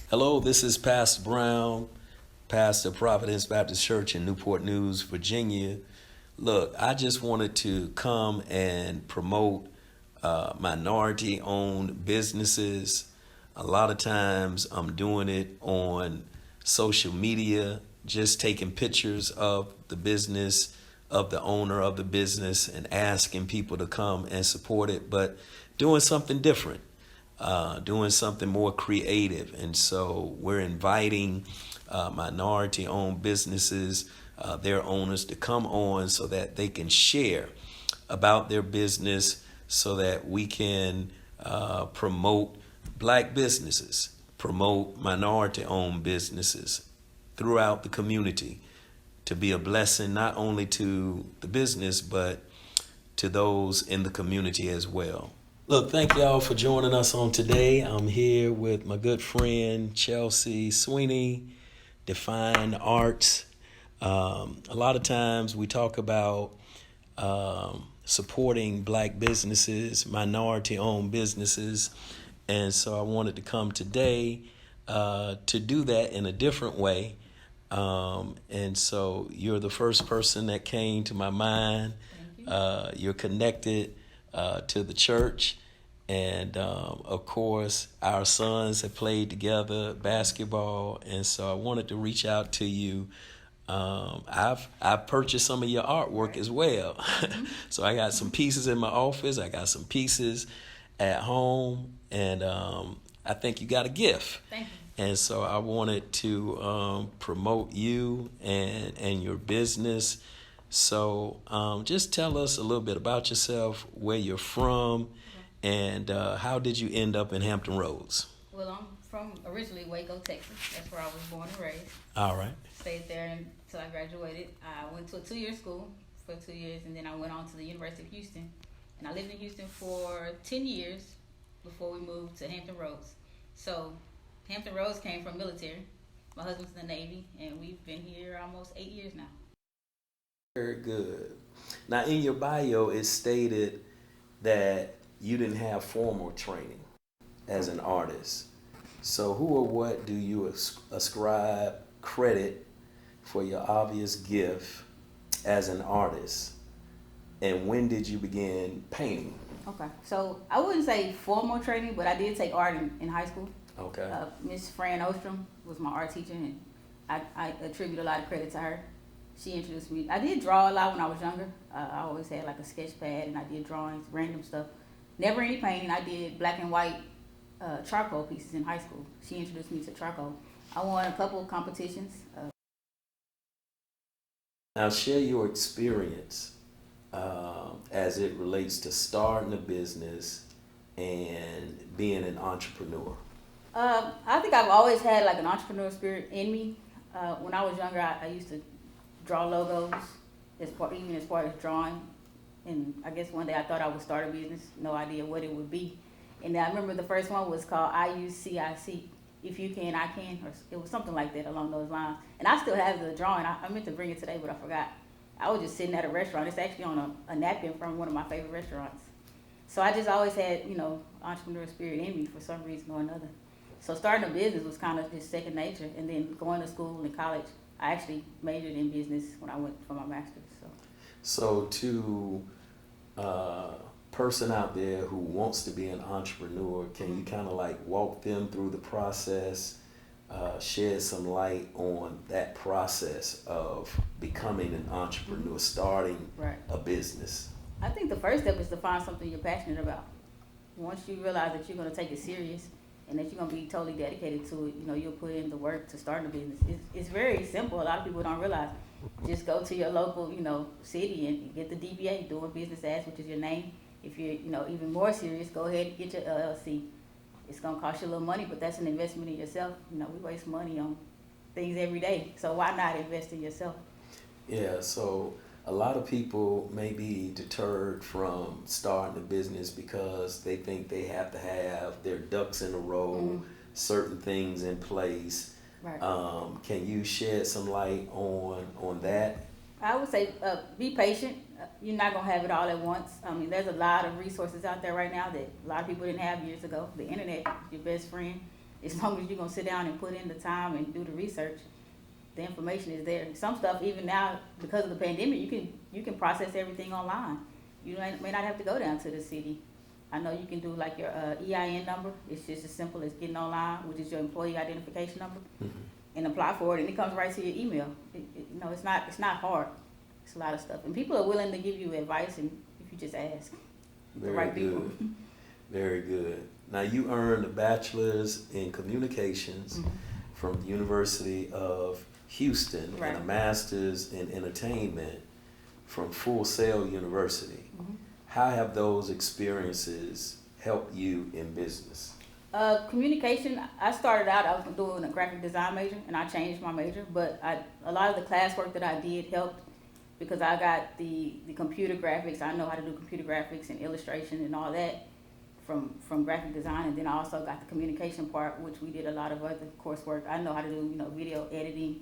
Hello, this is Pastor Brown, pastor of Providence Baptist Church in Newport News, Virginia. Look, I just wanted to come and promote minority owned businesses. A lot of times I'm doing it on social media, just taking pictures of the business, of the owner of the business, and asking people to come and support it, but doing something different, doing something more creative. And so we're inviting minority owned businesses, their owners, to come on so that they can share about their business so that we can promote black businesses, promote minority owned businesses throughout the community to be a blessing not only to the business but to those in the community as well. Look, thank y'all for joining us on today. I'm here with my good friend Chelsea Sweeney, Define Arts. A lot of times we talk about supporting black businesses, minority owned businesses. And so I wanted to come today to do that in a different way. And so you're the first person that came to my mind. You're connected to the church. And of course, our sons have played together basketball. And so I wanted to reach out to you. I've purchased some of your artwork as well. So I got some pieces in my office. I got some pieces at home. And I think you got a gift. Thank you. And so I wanted to promote you and your business. So just tell us a little bit about yourself, where you're from, and how did you end up in Hampton Roads? Well, I'm from originally Waco, Texas. That's where I was born and raised. All right. Stayed there until I graduated. I went to a 2-year school for 2 years, and then I went on to the University of Houston. And I lived in Houston for 10 years before we moved to Hampton Roads. So Hampton Roads came from military. My husband's in the Navy, and we've been here almost 8 years now. Very good. Now, in your bio, it stated that you didn't have formal training as an artist. So who or what do you ascribe credit for your obvious gift as an artist? And when did you begin painting? Okay, so I wouldn't say formal training, but I did take art in high school. Okay. Miss Fran Ostrom was my art teacher, and I attribute a lot of credit to her. She introduced me. I did draw a lot when I was younger. I always had like a sketch pad, and I did drawings, random stuff. Never any painting. I did black and white charcoal pieces in high school. She introduced me to charcoal. I won a couple of competitions. Now, share your experience as it relates to starting a business and being an entrepreneur. I think I've always had like an entrepreneur spirit in me. When I was younger, I used to draw logos, even as part of drawing. And I guess one day I thought I would start a business, no idea what it would be. And I remember the first one was called IUCIC, If You Can, I Can, or it was something like that along those lines. And I still have the drawing. I meant to bring it today, but I forgot. I was just sitting at a restaurant. It's actually on a napkin from one of my favorite restaurants. So I just always had, entrepreneur spirit in me for some reason or another. So starting a business was kind of just second nature. And then going to school and college, I actually majored in business when I went for my master's. So to person out there who wants to be an entrepreneur, can you kind of like walk them through the process, shed some light on that process of becoming an entrepreneur, starting a business? I think the first step is to find something you're passionate about. Once you realize that you're going to take it serious and that you're going to be totally dedicated to it, you'll put in the work to start a business. It's very simple. A lot of people don't realize. Just go to your local, city and get the DBA, doing business as, which is your name. If you're, even more serious, go ahead and get your LLC. It's going to cost you a little money, but that's an investment in yourself. We waste money on things every day. So why not invest in yourself? Yeah, so a lot of people may be deterred from starting a business because they think they have to have their ducks in a row, certain things in place. Right. Can you shed some light on that? I would say be patient. You're not going to have it all at once. I mean, there's a lot of resources out there right now that a lot of people didn't have years ago. The internet is your best friend. as long as you're gonna sit down and put in the time and do the research, the information is there. Some stuff, even now, because of the pandemic, you can process everything online. You may not have to go down to the city. I know you can do like your EIN number. It's just as simple as getting online, which is your employee identification number, and apply for it, and it comes right to your email. It's not hard. It's a lot of stuff, and people are willing to give you advice, and if you just ask the right people. Very good. Now, you earned a bachelor's in communications from the University of Houston Right. and a master's in entertainment from Full Sail University. How have those experiences helped you in business? Communication, I started out, I was doing a graphic design major, and I changed my major, but a lot of the classwork that I did helped because I got the computer graphics. I know how to do computer graphics and illustration and all that from graphic design, and then I also got the communication part, which we did a lot of other coursework. I know how to do, video editing,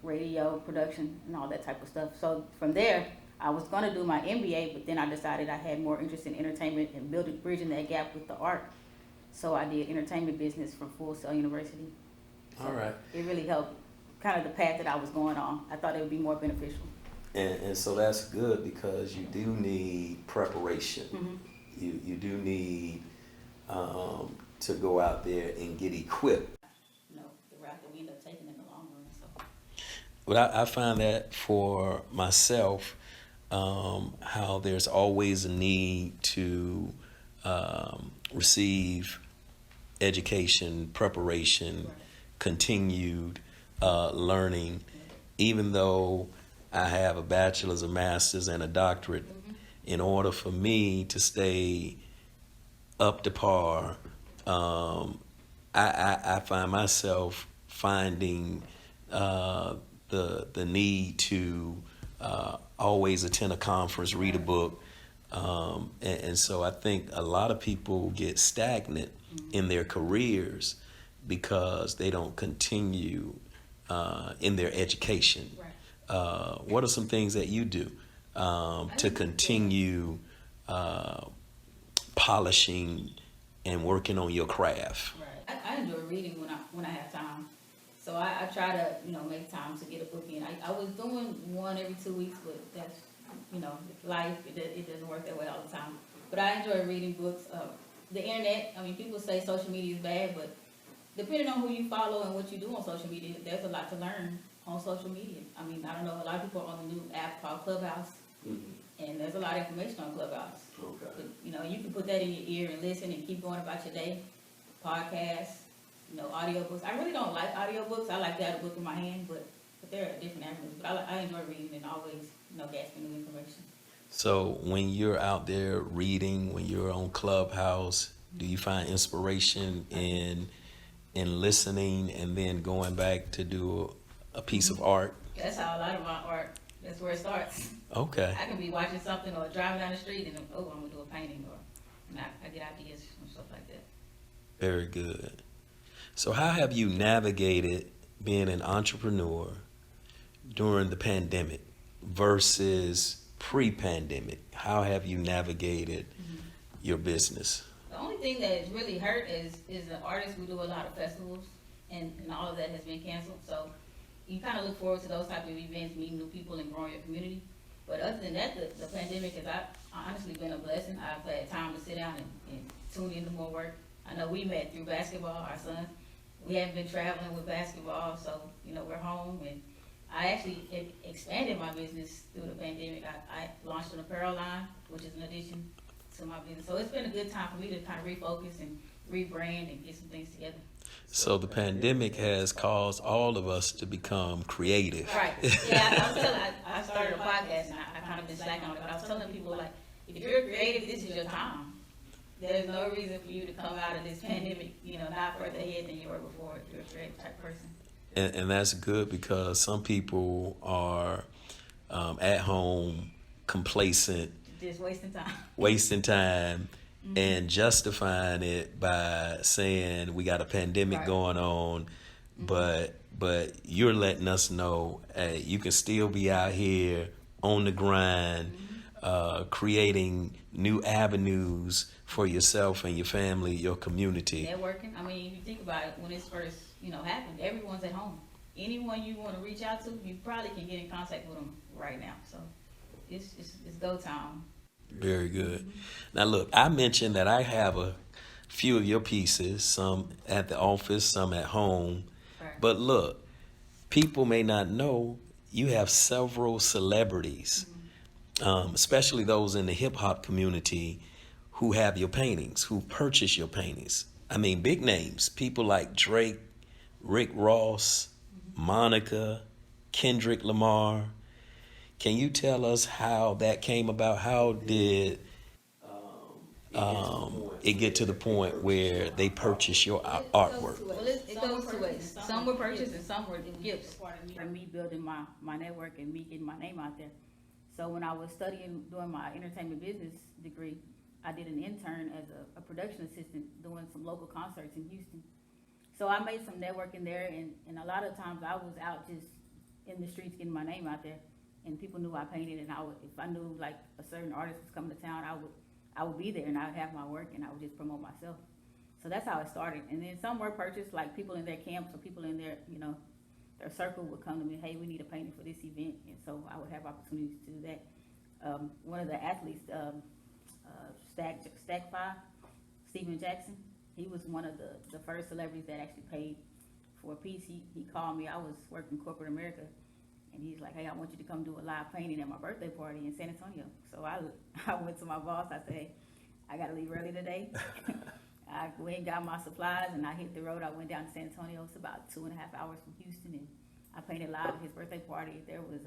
radio production, and all that type of stuff. So from there, I was gonna do my MBA, but then I decided I had more interest in entertainment and bridging that gap with the art. So I did entertainment business from Full Sail University. So All right. it really helped kind of the path that I was going on. I thought it would be more beneficial. And so that's good because you do need preparation. You do need to go out there and get equipped. The route that we end up taking in the long run. So. But I find that for myself, how there's always a need to receive education, preparation, continued learning, even though I have a bachelor's, a master's, and a doctorate. In order for me to stay up to par, I find myself finding the need to always attend a conference, read a book, and so I think a lot of people get stagnant in their careers because they don't continue in their education. What are some things that you do to continue polishing and working on your craft? Right. I enjoy reading when I have time. So I try to, make time to get a book in. I was doing one every 2 weeks, but that's, life, it doesn't work that way all the time. But I enjoy reading books. The internet, people say social media is bad, but depending on who you follow and what you do on social media, there's a lot to learn on social media. I don't know, a lot of people are on the new app called Clubhouse, and there's a lot of information on Clubhouse. Okay. But, you can put that in your ear and listen and keep going about your day. Podcasts, audiobooks. I really don't like audiobooks. I like to have a book in my hand, but there are different avenues. But I enjoy reading and always, gasping new information. So when you're out there reading, when you're on Clubhouse, do you find inspiration in listening and then going back to do a piece of art? That's how a lot of my art, that's where it starts. Okay. I can be watching something or driving down the street and I'm gonna do a painting, or I get ideas and stuff like that. Very good. So how have you navigated being an entrepreneur during the pandemic versus pre-pandemic? How have you navigated your business? The only thing that has really hurt is the artists. We do a lot of festivals, and all of that has been canceled. So you kind of look forward to those type of events, meeting new people and growing your community. But other than that, the pandemic has honestly been a blessing. I've had time to sit down and tune into more work. I know we met through basketball, our son. We haven't been traveling with basketball, so we're home. And I actually expanded my business through the pandemic. I launched an apparel line, which is an addition to my business. So it's been a good time for me to kind of refocus and rebrand and get some things together. So the pandemic has caused all of us to become creative. Right. Yeah, I started a podcast and I kind of been slacking on it, but I was telling people, like, if you're creative, this is your time. There's no reason for you to come out of this pandemic, not further ahead than you were before if you're a creative type person. And that's good because some people are at home complacent, Just wasting time and justifying it by saying we got a pandemic going on, but you're letting us know, hey, you can still be out here on the grind, creating new avenues for yourself and your family, your community. Networking. I mean, if you think about it, when it's first, happened, everyone's at home. Anyone you want to reach out to, you probably can get in contact with them right now. So it's go time. Very good. Now look, I mentioned that I have a few of your pieces, some at the office, some at home. Right. But look, people may not know you have several celebrities, especially those in the hip hop community, who have your paintings, who purchase your paintings. I mean, big names, people like Drake, Rick Ross, Monica, Kendrick Lamar. Can you tell us how that came about? How did it get to the point where they purchase your artwork? Well, it goes two ways. Some were purchased and some were gifts. And me building my network and me getting my name out there. So when I was doing my entertainment business degree, I did an intern as a production assistant doing some local concerts in Houston. So I made some networking there, and a lot of times I was out just in the streets getting my name out there, and people knew I painted, and if I knew like a certain artist was coming to town, I would be there and I would have my work and I would just promote myself. So that's how it started. And then some were purchased, like people in their camps or people in their, their circle would come to me, hey, we need a painting for this event. And so I would have opportunities to do that. One of the athletes, Stack 5, Steven Jackson, he was one of the first celebrities that actually paid for a piece. He called me, I was working corporate America, and he's like, hey, I want you to come do a live painting at my birthday party in San Antonio. So I went to my boss, I said, hey, I gotta leave early today. I went and got my supplies and I hit the road. I went down to San Antonio. It's about 2.5 hours from Houston, and I painted live at his birthday party. There was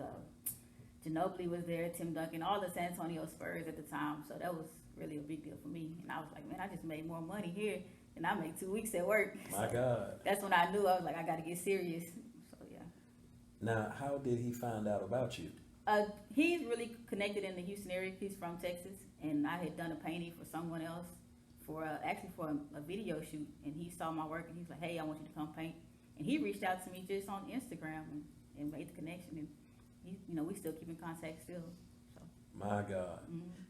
Ginobili was there, Tim Duncan, all the San Antonio Spurs at the time. So that was really a big deal for me. And I was like, man, I just made more money here than I make 2 weeks at work. My So God. that's when I knew. I was like, I got to get serious. So yeah. Now, how did he find out about you? He's really connected in the Houston area. He's from Texas, and I had done a painting for someone else for a video shoot, and he saw my work and he's like, hey, I want you to come paint. And he reached out to me just on Instagram and made the connection, and we still keep in contact still. So. My God.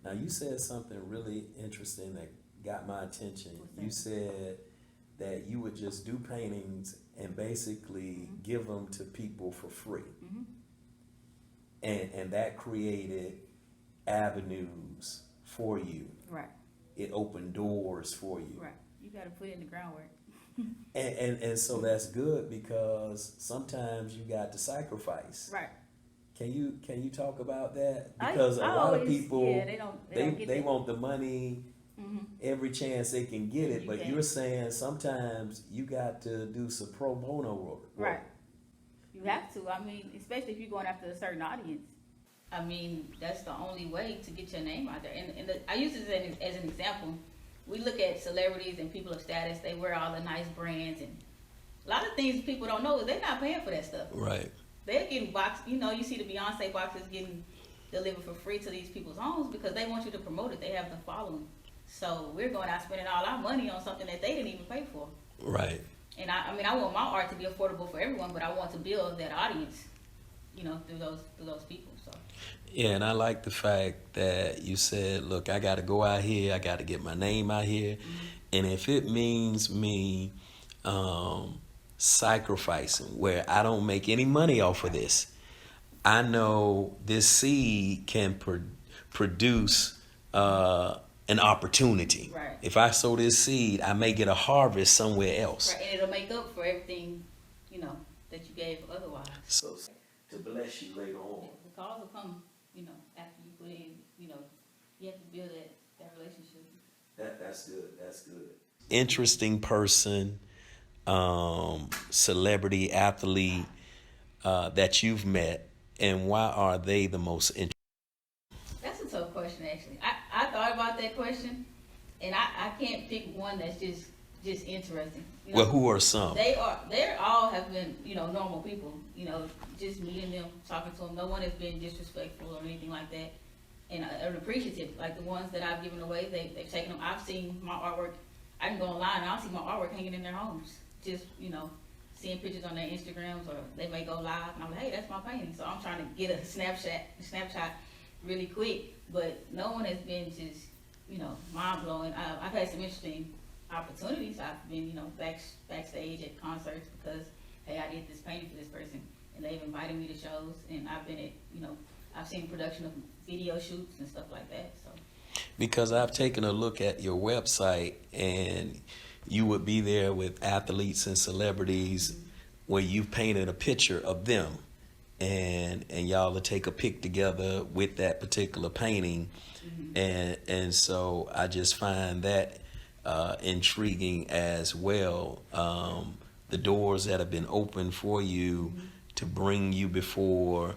Now, you said something really interesting that got my attention. You said that you would just do paintings and basically give them to people for free. And that created avenues for you. Right. It opened doors for you. Right. You got to put in the groundwork. And so that's good, because sometimes you got to sacrifice. Right. Can you talk about that? Because a lot of people, they want the money every chance they can get it, but you're saying sometimes you got to do some pro bono work. Right. You have to. I mean, especially if you're going after a certain audience. I mean, that's the only way to get your name out there. And I use this as an example. We look at celebrities and people of status. They wear all the nice brands, and a lot of things people don't know is they're not paying for that stuff. Right. They're getting boxed. You see the Beyonce boxes getting delivered for free to these people's homes because they want you to promote it. They have the following. So we're going out spending all our money on something that they didn't even pay for. Right. And I want my art to be affordable for everyone, but I want to build that audience, through those people. So. Yeah, and I like the fact that you said, look, I got to go out here. I got to get my name out here. And if it means me sacrificing where I don't make any money off of this, I know this seed can produce an opportunity. Right. If I sow this seed, I may get a harvest somewhere else. Right, and it'll make up for everything, that you gave otherwise. So to bless you later on. The calls will come, after you put in, you have to build that relationship. That's good. That's good. Interesting person, celebrity, athlete that you've met, and why are they the most interesting? That's a tough question, actually. I thought about that question, and I can't pick one that's just interesting. Well, who are some? They all have been, normal people. Just meeting them, talking to them. No one has been disrespectful or anything like that. And appreciative, like the ones that I've given away, they've taken them. I've seen my artwork. I can go online and I'll see my artwork hanging in their homes. Just, seeing pictures on their Instagrams, or they may go live and I'm like, hey, that's my painting. So I'm trying to get a snapshot really quick, but no one has been just, mind blowing. I've had some interesting opportunities. I've been, backstage at concerts because, hey, I did this painting for this person, and they've invited me to shows, and I've been at, I've seen production of video shoots and stuff like that. So. Because I've taken a look at your website, and you would be there with athletes and celebrities where you've painted a picture of them, and y'all will take a pic together with that particular painting. And so I just find that intriguing as well. The doors that have been opened for you to bring you before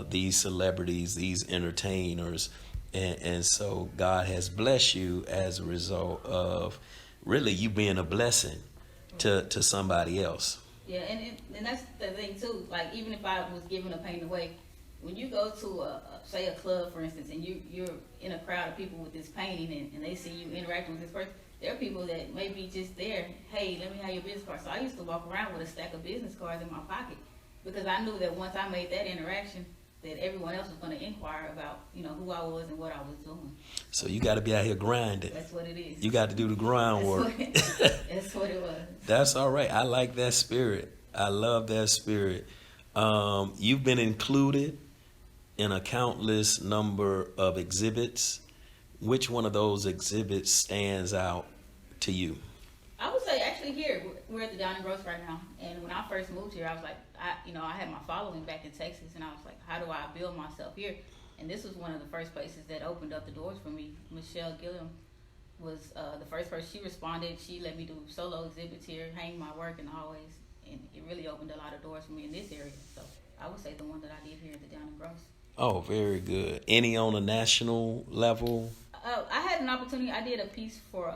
these celebrities, these entertainers. And so God has blessed you as a result of really you being a blessing to somebody else. Yeah, and that's the thing too. Like, even if I was giving a painting away, when you go to say a club, for instance, and you're in a crowd of people with this painting, and they see you interacting with this person, there are people that may be just there. Hey, let me have your business card. So I used to walk around with a stack of business cards in my pocket because I knew that once I made that interaction, that everyone else was going to inquire about, who I was and what I was doing. So you got to be out here grinding. That's what it is. You got to do the groundwork. That's what it was. That's all right. I like that spirit. I love that spirit. You've been included in a countless number of exhibits. Which one of those exhibits stands out to you? I would say actually here, we're at the Down and Gross right now. And when I first moved here, I was like, I had my following back in Texas, and I was like, how do I build myself here? And this was one of the first places that opened up the doors for me. Michelle Gilliam was the first person. She responded. She let me do solo exhibits here, hang my work in the hallways, and it really opened a lot of doors for me in this area. So I would say the one that I did here at the Down and Gross. Oh, very good. Any on a national level? I had an opportunity. I did a piece for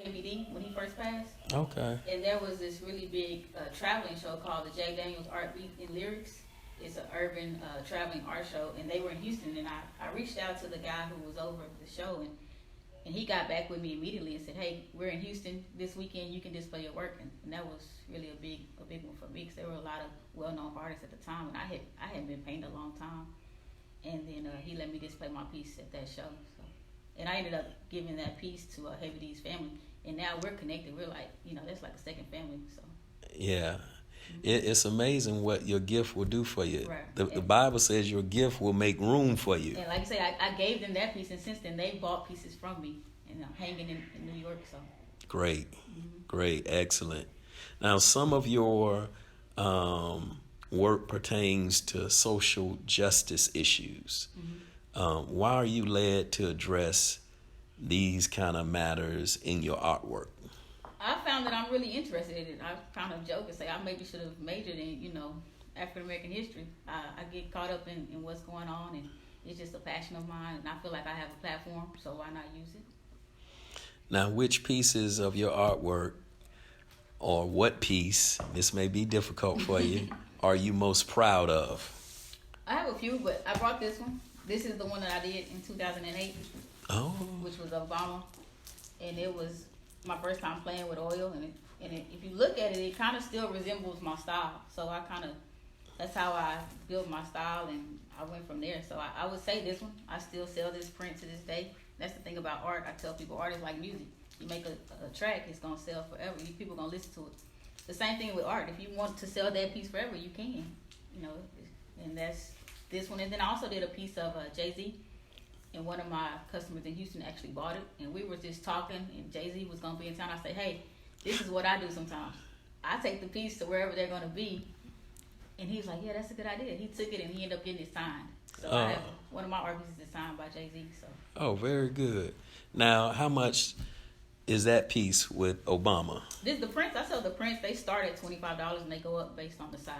Heavy D when he first passed. Okay. And there was this really big traveling show called the J. Daniels Art Beat and Lyrics. It's an urban traveling art show, and they were in Houston. And I reached out to the guy who was over the show, and he got back with me immediately and said, "Hey, we're in Houston this weekend. You can display your work." And that was really a big one for me because there were a lot of well-known artists at the time, and I hadn't been painting a long time. And then he let me display my piece at that show. So, and I ended up giving that piece to Heavy D's family, and now we're connected. We're like, that's like a second family. So. Yeah. It's amazing what your gift will do for you. Right. The Bible says your gift will make room for you. And like I say, I gave them that piece, and since then they bought pieces from me, and I'm hanging in New York. So Great, great, excellent. Now, some of your work pertains to social justice issues. Why are you led to address these kind of matters in your artwork? I found that I'm really interested in it. I kind of joke and say I maybe should have majored in, African American history. I get caught up in what's going on, and it's just a passion of mine, and I feel like I have a platform, so why not use it? Now, which pieces of your artwork, or what piece, this may be difficult for you, are you most proud of? I have a few, but I brought this one. This is the one that I did in 2008, which was Obama, and it was my first time playing with oil, and if you look at it, it kind of still resembles my style. So that's how I built my style, and I went from there. So I would say this one. I still sell this print to this day. That's the thing about art. I tell people art is like music. You make a track, it's gonna sell forever. People gonna listen to it. The same thing with art. If you want to sell that piece forever, you can. And that's this one. And then I also did a piece of Jay-Z. And one of my customers in Houston actually bought it. And we were just talking, and Jay-Z was going to be in town. I said, hey, this is what I do sometimes. I take the piece to wherever they're going to be. And he was like, yeah, that's a good idea. He took it, and he ended up getting it signed. So I have one of my art pieces is signed by Jay-Z. So. Oh, very good. Now, how much is that piece with Obama? The prints, I sell the prints. They start at $25, and they go up based on the size.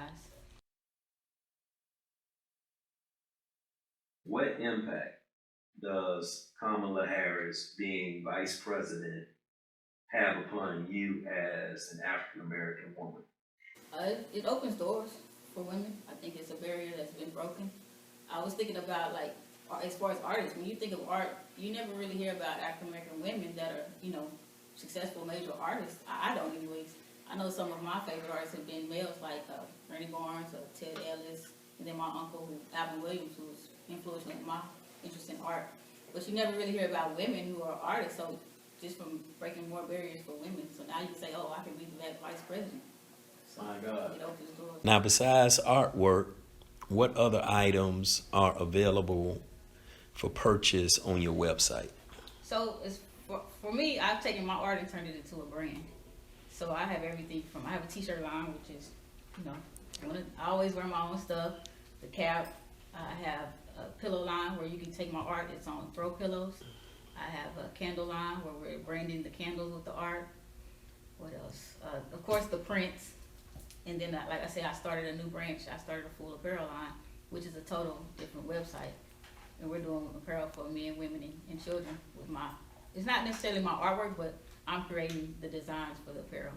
What impact does Kamala Harris being vice president have upon you as an African American woman? It opens doors for women. I think it's a barrier that's been broken. I was thinking about, like, as far as artists, when you think of art, you never really hear about African American women that are, successful major artists. I don't anyways. I know some of my favorite artists have been males like Rennie Barnes or Ted Ellis, and then my uncle, Alvin Williams, who was, influenced my interest in art. But you never really hear about women who are artists, so just from breaking more barriers for women. So now you can say, oh, I can be that vice president. So My God. it opens doors. Now, besides artwork, what other items are available for purchase on your website? So it's for me, I've taken my art and turned it into a brand. So I have everything from, I have a t-shirt line, which is, I always wear my own stuff. The cap, I have a pillow line where you can take my art, it's on throw pillows. I have a candle line where we're branding the candles with the art. What else? Of course, the prints. And then, like I said, I started a new branch. I started a full apparel line, which is a total different website. And we're doing apparel for men, women, and children with it's not necessarily my artwork, but I'm creating the designs for the apparel.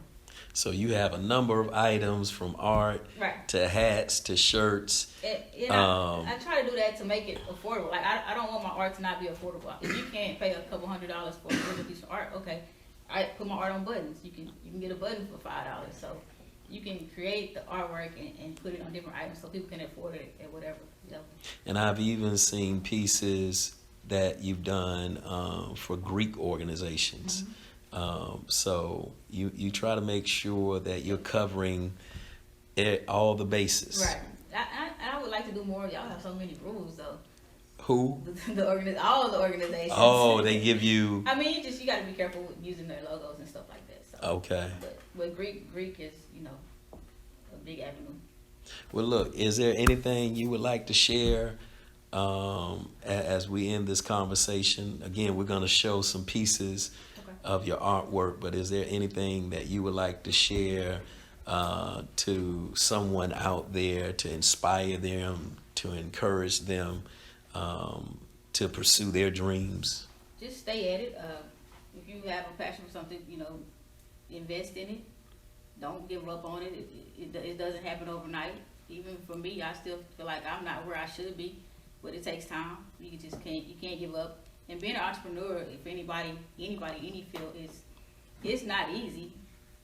So you have a number of items from art Right. to hats to shirts. I try to do that to make it affordable. Like, I don't want my art to not be affordable. If you can't pay a couple $100 for a piece of art, okay, I put my art on buttons. You can get a button for $5. So you can create the artwork and put it on different items so people can afford it at whatever level. And I've even seen pieces that you've done for Greek organizations. So you try to make sure that you're covering all the bases. Right. I would like to do more. Y'all have so many rules, though. Who? All the organizations. Oh, they give you. I mean, you got to be careful with using their logos and stuff like that. So. Okay. But Greek is, a big avenue. Well, look, is there anything you would like to share as we end this conversation? Again, we're going to show some pieces of your artwork, but is there anything that you would like to share to someone out there to inspire them, to encourage them to pursue their dreams? Just stay at it. If you have a passion for something, invest in it. Don't give up on it. It doesn't happen overnight. Even for me, I still feel like I'm not where I should be, but it takes time. You can't give up. And being an entrepreneur, if anybody, any field, it's not easy.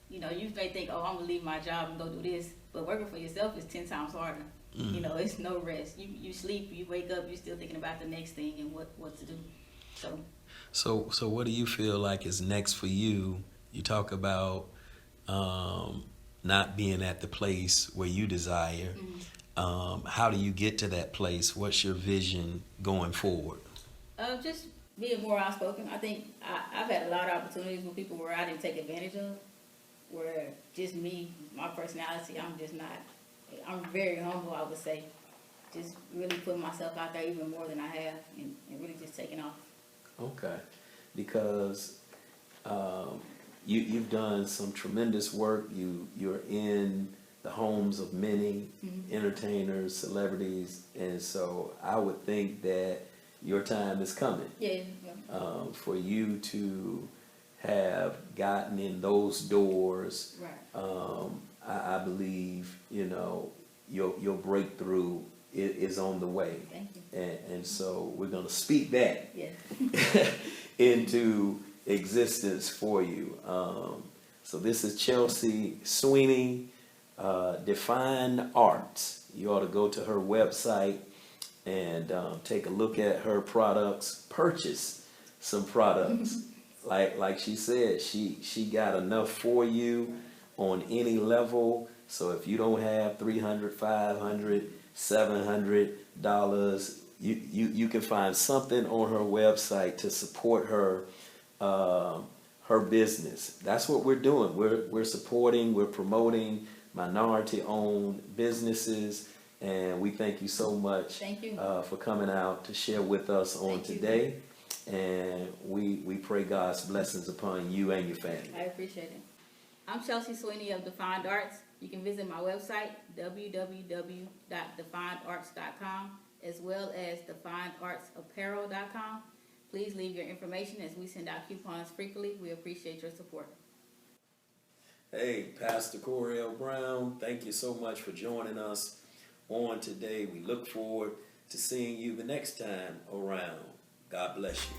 You may think, oh, I'm gonna leave my job and go do this, but working for yourself is 10 times harder. It's no rest. You sleep, you wake up, you're still thinking about the next thing and what to do. So what do you feel like is next for you? You talk about not being at the place where you desire. How do you get to that place? What's your vision going forward? Just being more outspoken. I think I've had a lot of opportunities with people where I didn't take advantage of, where just me, my personality, I'm very humble, I would say. Just really putting myself out there even more than I have and really just taking off. Okay. Because you've done some tremendous work. You're in the homes of many entertainers, celebrities, and so I would think that your time is coming. Yeah. For you to have gotten in those doors, Right. I believe your breakthrough is on the way. Thank you. And so we're going to speak that into existence for you. So this is Chelsea Sweeney, Define Arts. You ought to go to her website and take a look at her products, purchase some products. Like she said, she got enough for you on any level. So if you don't have $300, $500, $700, you can find something on her website to support her her business. That's what we're doing. We're supporting, we're promoting minority-owned businesses, and we thank you so much. Thank you. For coming out to share with us on today. And we pray God's blessings upon you and your family. I appreciate it. I'm Chelsea Sweeney of Defined Arts. You can visit my website, www.definedarts.com, as well as definedartsapparel.com. Please leave your information as we send out coupons frequently. We appreciate your support. Hey, Pastor Coriel Brown, thank you so much for joining us on today. We look forward to seeing you the next time around. God bless you.